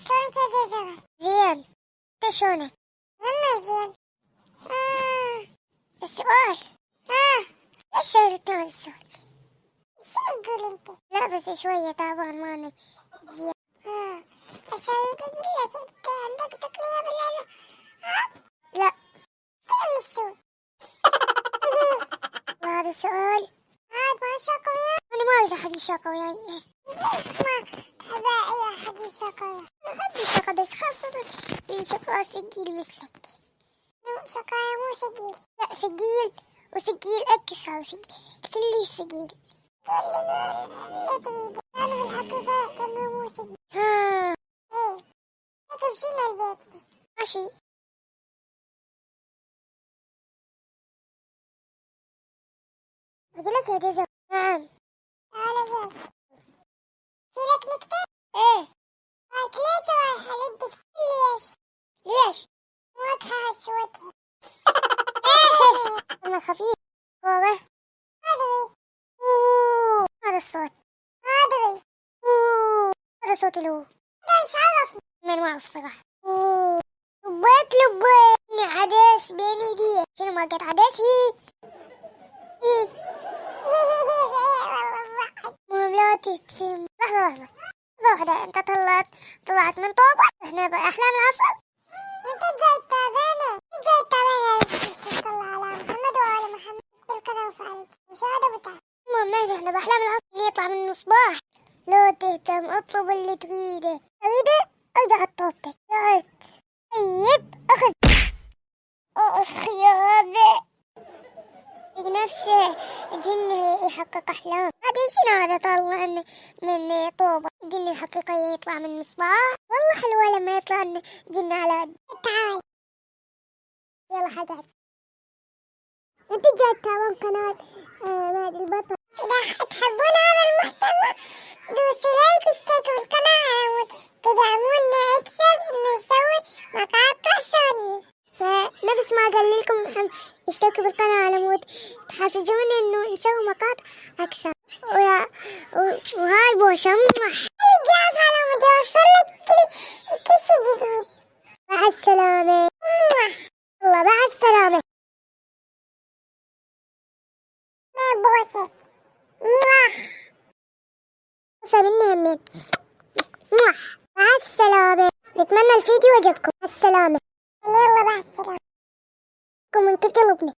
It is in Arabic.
شلونك يا جزرة؟ زين. انت شلونك؟ هم زين. السؤال. ايش سويتوا السؤال؟ شو تقول انت؟ لا بس شوية تعبان ما نبي. زين. بس اريد اقول لك انت عندك تقنية بالله؟ لا. شنو السؤال؟ وهذا سؤال. ما شاك وياي؟ انا ما اريد احد يشاك وياي. ليش ما تحب اي احد يشاك وياي؟ احب الشقا بس خاصة الشقا ثقيل مثلك. شقايا مو ثقيل. لا ثقيل وثقيل اكثر ثقيل. كلش ثقيل. اللي تريد. انا بالحقيقة كلمة مو ثقيل. ايه. تمشينا البيت. ماشي. اقول لك يا جزر. نعم. تعال بيت. فيلك نكتة؟ ايه. ليش رايحة للدكتور؟ ليش؟ ليش؟ واضحة هالصوت. أنا خفيف. والله. أدري. هذا الصوت. أدري. هذا صوت اللي هو. أنا مش عارف. من ما أعرف صراحة. لبيت عدس بين يدي. شنو ما قد عدس هي. لا تتم. لحظة واحدة. أنت طلعت من طوبة. إحنا بأحلام العصر. أنت جاي تتابعني. صلى على محمد وعلى محمد بالقناة وفعلت مشاهدة متعة. المهم احنا بأحلام العصر نطلع من المصباح. لو تهتم اطلب اللي تريده. ارجع طوبتك. رجعت. طيب اخذ. اخ يا غبي. نفسه جن يحقق احلام. هذا شنو هذا طالع من طوبة. جن الحقيقي يطلع من مصباح. والله حلوة لما يطلع جن على. تعال يلا حاجات. انت جاي تتابعون قناة مهدي البطل. اذا تحبون هذا المحتوى دوسوا لايك واشتركوا في القناة وتدعمونا اكثر نسوي مقاطع ثانية. فنفس ما قال لكم اشتركوا بالقناة على مود تحفزونا انه نسوي مقاطع اكثر. وهاي بوشمح. جاهز على مود يوصلك كل شيء جديد. مع السلامة. الله مع السلامة. بوسة. بوسة مني همين. مع السلامة. نتمنى الفيديو عجبكم. مع السلامة. يلا مع السلامة. كم انت قلبني.